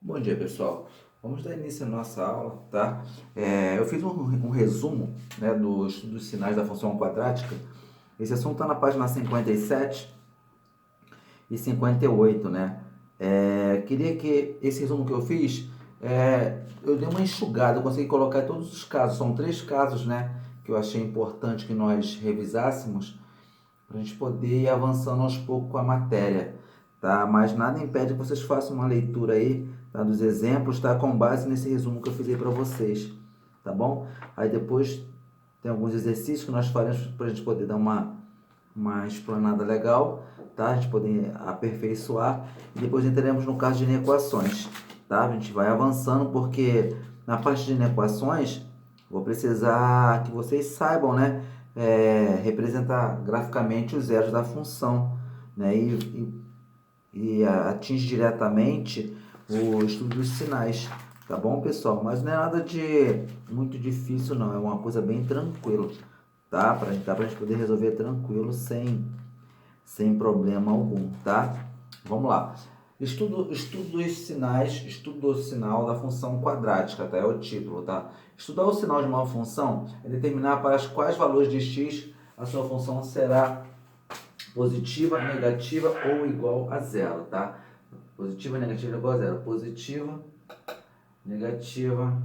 Bom dia, pessoal. Vamos dar início à nossa aula, tá? Eu fiz um resumo, né, dos sinais da função quadrática. Esse assunto está na página 57 e 58, né? Queria que esse resumo que eu fiz, eu dei uma enxugada, eu consegui colocar todos os casos. São 3 casos, né, que eu achei importante que nós revisássemos para a gente poder ir avançando aos poucos com a matéria, tá? Mas nada impede que vocês façam uma leitura aí, tá, dos exemplos, tá? Com base nesse resumo que eu fiz aí para vocês, tá bom? Aí depois tem alguns exercícios que nós faremos para a gente poder dar uma explanada legal, tá? A gente poder aperfeiçoar e depois entraremos no caso de inequações, tá? A gente vai avançando porque na parte de inequações vou precisar que vocês saibam, né? Representar graficamente os zeros da função, né? E atinge diretamente o estudo dos sinais, tá bom, pessoal? Mas não é nada de muito difícil, não. É uma coisa bem tranquila, tá? Dá pra gente poder resolver tranquilo, sem problema algum, tá? Vamos lá. Estudo dos sinais, estudo do sinal da função quadrática, tá? É o título, tá? Estudar o sinal de uma função é determinar para quais valores de x a sua função será positiva, negativa ou igual a zero, tá? Positiva, negativa igual a zero. Positiva, negativa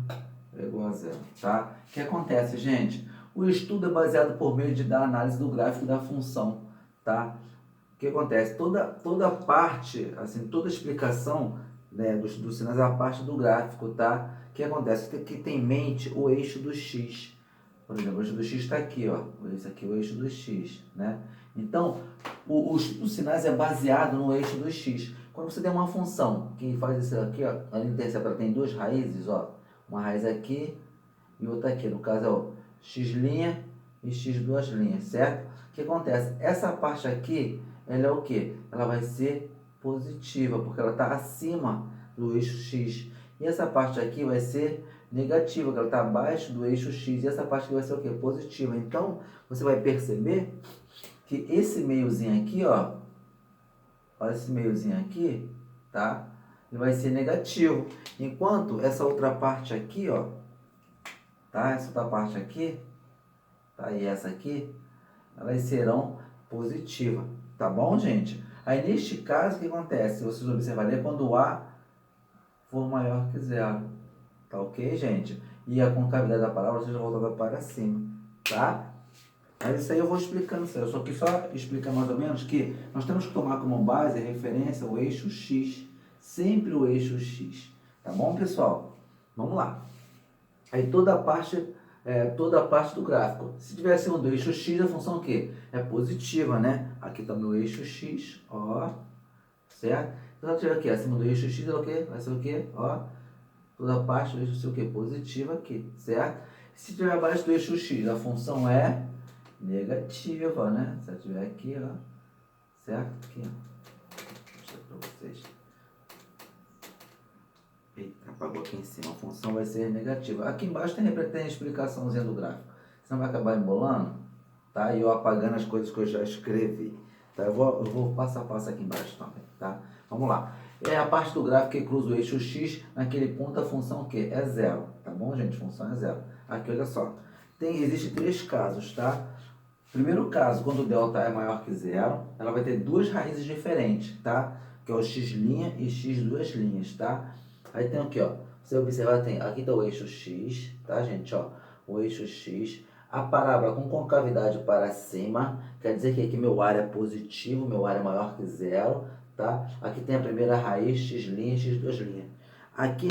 igual a zero, tá? O que acontece, gente? O estudo é baseado por meio da análise do gráfico da função, tá? O que acontece? Toda parte, assim, toda explicação, né, dos sinais é a parte do gráfico, tá? O que acontece? Tem que ter em mente o eixo do x. Por exemplo, o eixo do x está aqui, ó. Esse aqui é o eixo do x, né? Então, o estudo dos sinais é baseado no eixo do x. Quando você tem uma função que faz isso aqui, ó, a linha interceptora tem duas raízes, ó. Uma raiz aqui e outra aqui. No caso é o x' e x duas linhas, certo? O que acontece? Essa parte aqui, ela é o quê? Ela vai ser positiva, porque ela está acima do eixo x. E essa parte aqui vai ser negativa, porque ela está abaixo do eixo x. E essa parte aqui vai ser o quê? Positiva. Então, você vai perceber que esse meiozinho aqui, ó, olha esse meiozinho aqui, tá? Ele vai ser negativo. Enquanto essa outra parte aqui, ó, tá? Essa outra parte aqui, tá? E essa aqui, elas serão positivas, tá bom, gente? Aí, neste caso, o que acontece? Se vocês observarem, quando o A for maior que zero, tá ok, gente? E a concavidade da parábola seja voltada para cima, tá? Mas isso aí eu vou explicando, eu só quis explicar mais ou menos que nós temos que tomar como base a referência o eixo X, sempre o eixo X, tá bom, pessoal? Vamos lá. Aí toda a parte do gráfico. Se tiver acima do eixo X, a função o quê? É positiva, né? Aqui está o meu eixo X, ó, certo? Então, se eu tiver aqui acima do eixo X, é o quê? Vai ser o quê? Ó, toda a parte do eixo ser o quê? Positiva aqui, certo? Se tiver abaixo do eixo X, a função é negativa, né? Se eu tiver aqui, ó, certo? Aqui, ó. Vou mostrar para vocês. Eita, apagou aqui em cima. A função vai ser negativa. Aqui embaixo tem a explicaçãozinha do gráfico. Você não vai acabar embolando, tá? E eu apagando as coisas que eu já escrevi. Tá? Eu vou passo a passo aqui embaixo também, tá? Vamos lá. É a parte do gráfico que cruza o eixo X, naquele ponto a função o quê? É zero, tá bom, gente? A função é zero. Aqui, olha só. Existem 3 casos, tá? Primeiro caso, quando o delta é maior que zero, ela vai ter duas raízes diferentes, tá? Que é o x' e x duas linhas, tá? Aí tem aqui, ó. Você observar, tem aqui tá o eixo x, tá, gente? Ó, o eixo x. A parábola com concavidade para cima, quer dizer que aqui meu ar é positivo, meu ar é maior que zero, tá? Aqui tem a primeira raiz, x' e x duas linhas. Aqui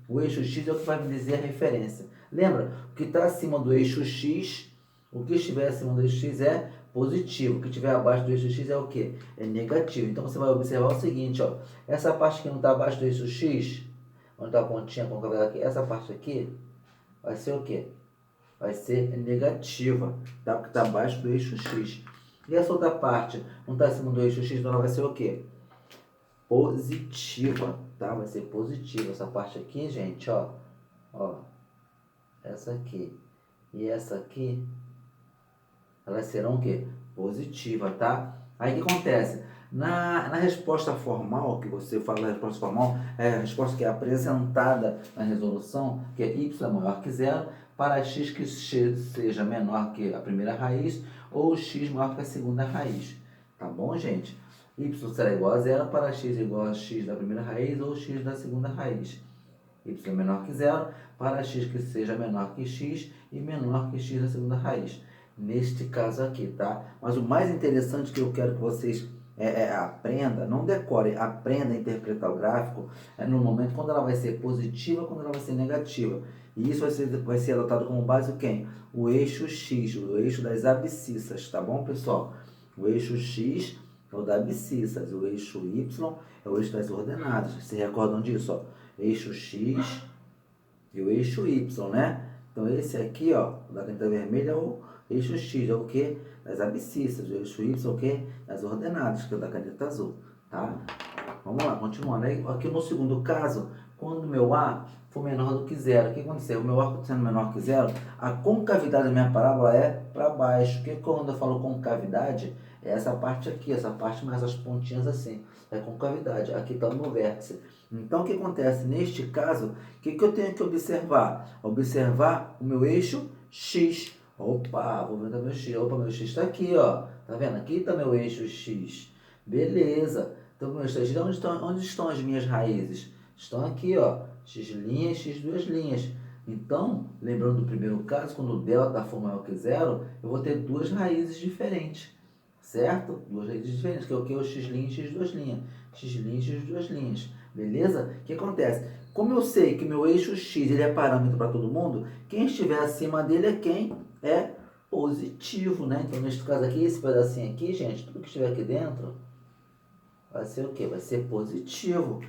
o eixo x é o que vai me dizer a referência. Lembra? O que está acima do eixo x, o que estiver acima do eixo x é positivo. O que estiver abaixo do eixo x é o quê? É negativo. Então você vai observar o seguinte, ó. Essa parte que não está abaixo do eixo x, onde está a pontinha com o aqui, essa parte aqui vai ser o quê? Vai ser negativa, tá? Porque está abaixo do eixo x. E essa outra parte não está acima do eixo x, então ela vai ser o quê? Positiva, tá? Vai ser positiva. Essa parte aqui, gente, ó. Ó. Essa aqui e essa aqui, elas serão o quê? Positiva, tá? Aí o que acontece? Na resposta formal, que você fala da resposta formal, é a resposta que é apresentada na resolução, que é y é maior que zero, para x que seja menor que a primeira raiz, ou x maior que a segunda raiz. Tá bom, gente? Y será igual a zero para x igual a x da primeira raiz ou x da segunda raiz. Y é menor que zero para x que seja menor que x e menor que x da segunda raiz. Neste caso aqui, tá? Mas o mais interessante que eu quero que vocês aprenda, não decore, aprenda a interpretar o gráfico no momento quando ela vai ser positiva, quando ela vai ser negativa. E isso vai ser adotado como base quem? O eixo X, o eixo das abscissas, tá bom, pessoal? O eixo X é o das abscissas, o eixo Y é o eixo das ordenadas. Vocês se recordam disso, ó? Eixo X e o eixo Y, né? Então esse aqui, ó, da caneta vermelha é o eixo X, é o que? Das abscissas. O eixo Y é o que? Das ordenadas, que é o da caneta azul, tá? Vamos lá, continuando. Aí, aqui no segundo caso, quando o meu A for menor do que zero, o que aconteceu? O meu A sendo menor que zero, a concavidade da minha parábola é para baixo. Porque quando eu falo concavidade, é essa parte aqui, essa parte mais as pontinhas assim. É concavidade. Aqui está o meu vértice. Então, o que acontece? Neste caso, o que eu tenho que observar? Observar o meu eixo X. Opa, vou ver o meu X. Opa, meu X está aqui, ó. Tá vendo? Aqui está meu eixo X. Beleza. Então, meu eixo X, onde estão as minhas raízes? Estão aqui, ó. X', X duas linhas. Então, lembrando do primeiro caso, quando o delta for maior que zero, eu vou ter duas raízes diferentes. Certo? Duas raízes diferentes, que é o que? O X', X duas linhas. X', X duas linhas. Beleza? O que acontece? Como eu sei que meu eixo X ele é parâmetro para todo mundo, quem estiver acima dele é quem? É positivo, né? Então, neste caso aqui, esse pedacinho aqui, gente, tudo que estiver aqui dentro vai ser o quê? Vai ser positivo,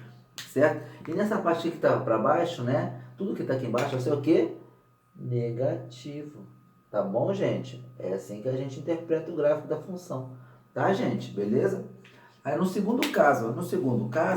certo? E nessa parte que está para baixo, né? Tudo que está aqui embaixo vai ser o quê? Negativo. Tá bom, gente? É assim que a gente interpreta o gráfico da função. Tá, gente? Beleza? Aí no segundo caso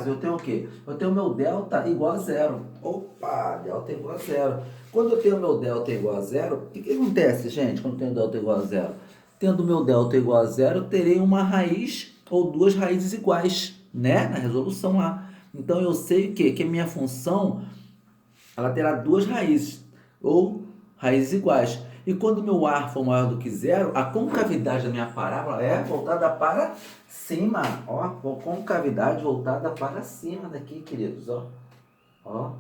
eu tenho o quê? Eu tenho o meu delta igual a zero. Opa, delta igual a zero. Quando eu tenho o meu delta igual a zero, o que acontece, gente, quando eu tenho delta igual a zero? Tendo o meu delta igual a zero, eu terei uma raiz ou duas raízes iguais, né? Na resolução lá. Então eu sei o quê? Que a minha função, ela terá duas raízes ou raízes iguais. E quando o meu ar for maior do que zero, a concavidade da minha parábola é voltada para cima. Ó, concavidade voltada para cima daqui, queridos. Ó,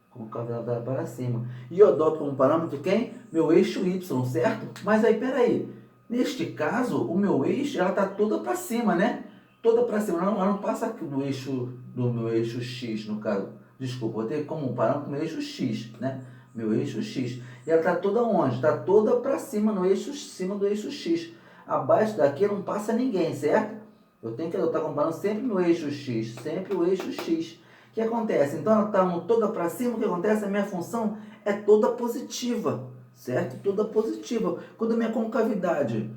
concavidade para cima. E eu adoto como parâmetro quem? Meu eixo Y, certo? Mas aí, peraí. Neste caso, o meu eixo, ela está toda para cima, né? Toda para cima. Ela não passa aqui do meu eixo X, no caso. Desculpa, vou ter como parâmetro meu eixo X, né? Meu eixo X. E ela está toda onde? Está toda para cima, no eixo, cima do eixo X. Abaixo daqui não passa ninguém, certo? Eu tenho que adotar como parâmetro sempre no eixo X, sempre o eixo X. O que acontece? Então ela está toda para cima, o que acontece? A minha função é toda positiva, certo? Toda positiva. Quando a minha concavidade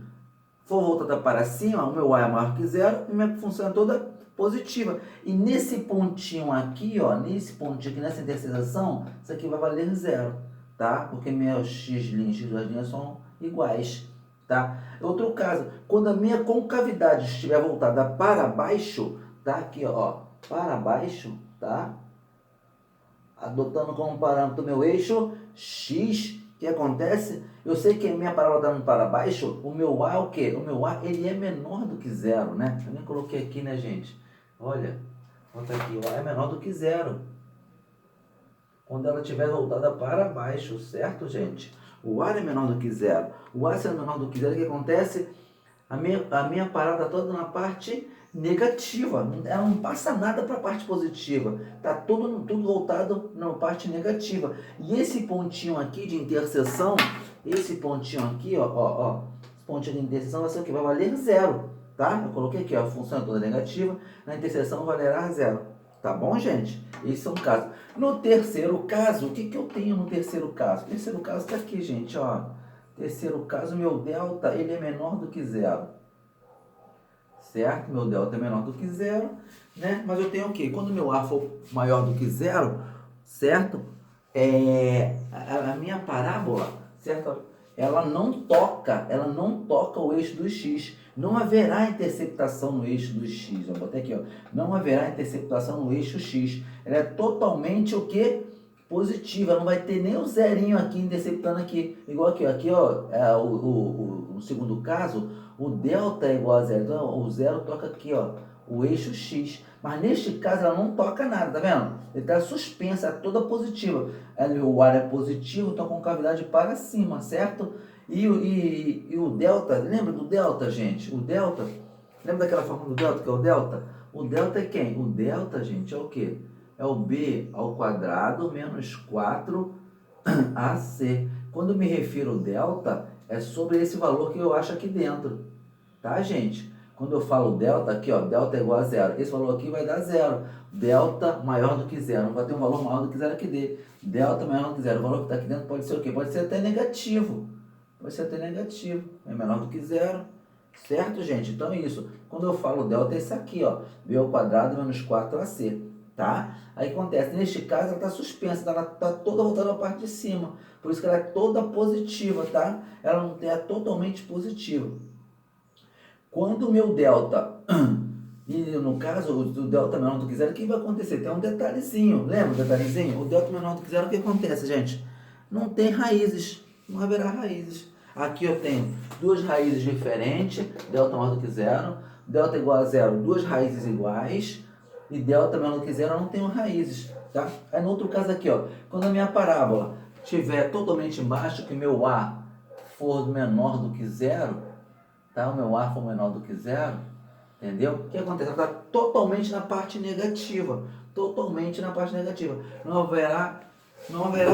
for voltada para cima, o meu A é maior que zero e minha função é toda positiva. E nesse pontinho aqui, ó, nesse pontinho aqui, nessa interseção, isso aqui vai valer zero, tá? Porque meus x' e x duas linhas são iguais, tá? Outro caso, quando a minha concavidade estiver voltada para baixo, tá? Aqui, ó, para baixo, tá? Adotando como parâmetro meu eixo X, o que acontece? Eu sei que a minha parábola está indo para baixo, o meu A é o quê? O meu A, ele é menor do que zero, né? Eu nem coloquei aqui, né, gente? Olha, conta aqui, o A é menor do que zero. Quando ela estiver voltada para baixo, certo, gente? O A é menor do que zero. O A sendo menor do que zero, o que acontece? A minha parada toda na parte negativa, ela não passa nada para a parte positiva, tá tudo voltado na parte negativa. E esse pontinho aqui de interseção, esse pontinho aqui, ó, esse pontinho de interseção vai ser o que? Vai valer zero, tá? Eu coloquei aqui, ó, a função é toda negativa, na interseção valerá zero, tá bom, gente? Esse é um caso. No terceiro caso, o que eu tenho no terceiro caso? O terceiro caso está aqui, gente, ó. Terceiro caso, meu delta, ele é menor do que zero. Certo? Meu delta é menor do que zero, né? Mas eu tenho o quê? Quando meu A for maior do que zero, certo? A minha parábola, certo? Ela não toca o eixo do X. Não haverá interceptação no eixo do x. Eu botei aqui, ó. Não haverá interceptação no eixo x. Ela é totalmente o quê? Positiva. Não vai ter nem o zerinho aqui interceptando aqui. Igual aqui, ó. Aqui, ó, no segundo caso, o delta é igual a zero. Então, o zero toca aqui, ó, o eixo x. Mas neste caso, ela não toca nada, tá vendo? Ele está suspensa, toda positiva. O ar é positivo, então a concavidade para cima, certo? E o delta, lembra do delta, gente? O delta, lembra daquela fórmula do delta, que é o delta? O delta é quem? O delta, gente, é o quê? É o b ao quadrado menos 4ac. Quando me refiro ao delta, é sobre esse valor que eu acho aqui dentro, tá, gente? Quando eu falo delta, aqui, ó, delta é igual a zero. Esse valor aqui vai dar zero. Delta maior do que zero. Não vai ter um valor maior do que zero aqui dentro. Delta maior do que zero. O valor que está aqui dentro pode ser o quê? Pode ser até negativo. Pode ser até negativo. É menor do que zero. Certo, gente? Então é isso. Quando eu falo delta, é isso aqui, ó. B ao quadrado menos 4ac. Tá? Aí acontece, neste caso ela está suspensa, ela está toda voltada para a parte de cima. Por isso que ela é toda positiva, tá? Ela não é totalmente positiva. Quando o meu delta, e no caso o delta menor do que zero, o que vai acontecer? Tem um detalhezinho, lembra o detalhezinho? O delta menor do que zero, o que acontece, gente? Não tem raízes, não haverá raízes. Aqui eu tenho duas raízes diferentes, delta maior do que zero, delta igual a zero, duas raízes iguais, e delta menor do que zero, eu não tenho raízes, tá? Aí no outro caso aqui, ó, quando a minha parábola estiver totalmente embaixo, que meu A for menor do que zero, tá? O meu A for menor do que zero, entendeu? O que acontece? Ela está totalmente na parte negativa. Totalmente na parte negativa. Não haverá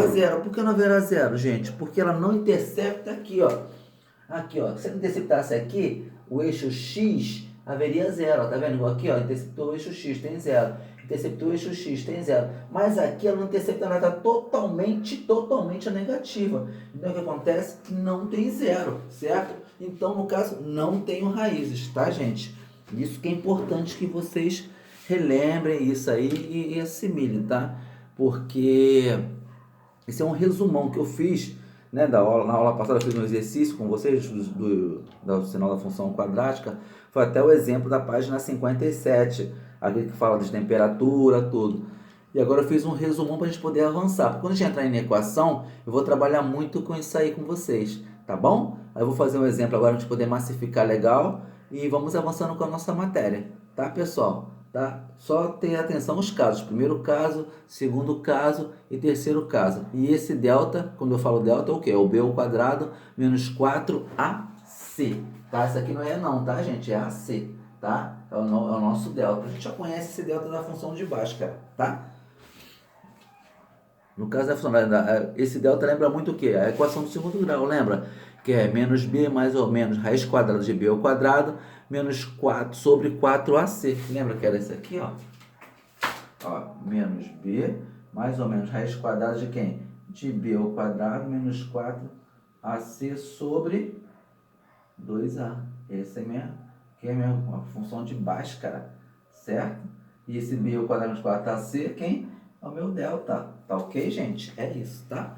zero. Por que não haverá zero, gente? Porque ela não intercepta aqui, ó. Aqui, ó. Se ela interceptasse aqui, o eixo X haveria zero. Tá vendo? Igual aqui, ó. Interceptou o eixo X, tem zero. Interceptou o eixo X, tem zero. Mas aqui ela não intercepta nada, está totalmente negativa. Então o que acontece? Não tem zero, certo? Então, no caso, não tenho raízes, tá, gente? Isso que é importante que vocês relembrem isso aí e assimilem, tá? Porque esse é um resumão que eu fiz, né, da aula. Na aula passada eu fiz um exercício com vocês do sinal da função quadrática. Foi até o exemplo da página 57, aquele que fala de temperatura, tudo. E agora eu fiz um resumão para a gente poder avançar. Porque quando a gente entrar em equação, eu vou trabalhar muito com isso aí com vocês, tá bom? Aí eu vou fazer um exemplo agora para a gente poder massificar legal e vamos avançando com a nossa matéria, tá, pessoal? Tá? Só ter atenção aos casos. Primeiro caso, segundo caso e terceiro caso. E esse delta, quando eu falo delta, é o quê? É o b ao quadrado menos 4ac. Tá? Isso aqui não é não, tá, gente? É ac, tá? É o nosso delta. A gente já conhece esse delta da função de Bhaskara, tá? No caso da função, esse delta lembra muito o quê? A equação do segundo grau, lembra? Que é menos b mais ou menos raiz quadrada de b ao quadrado menos 4 sobre 4ac. Lembra que era isso aqui, ó? Ó, menos b mais ou menos raiz quadrada de quem? De b ao quadrado menos 4ac sobre 2a. Essa é a função de Bhaskara, certo? E esse b ao quadrado menos 4ac, quem? É o meu delta. Tá ok, gente? É isso, tá?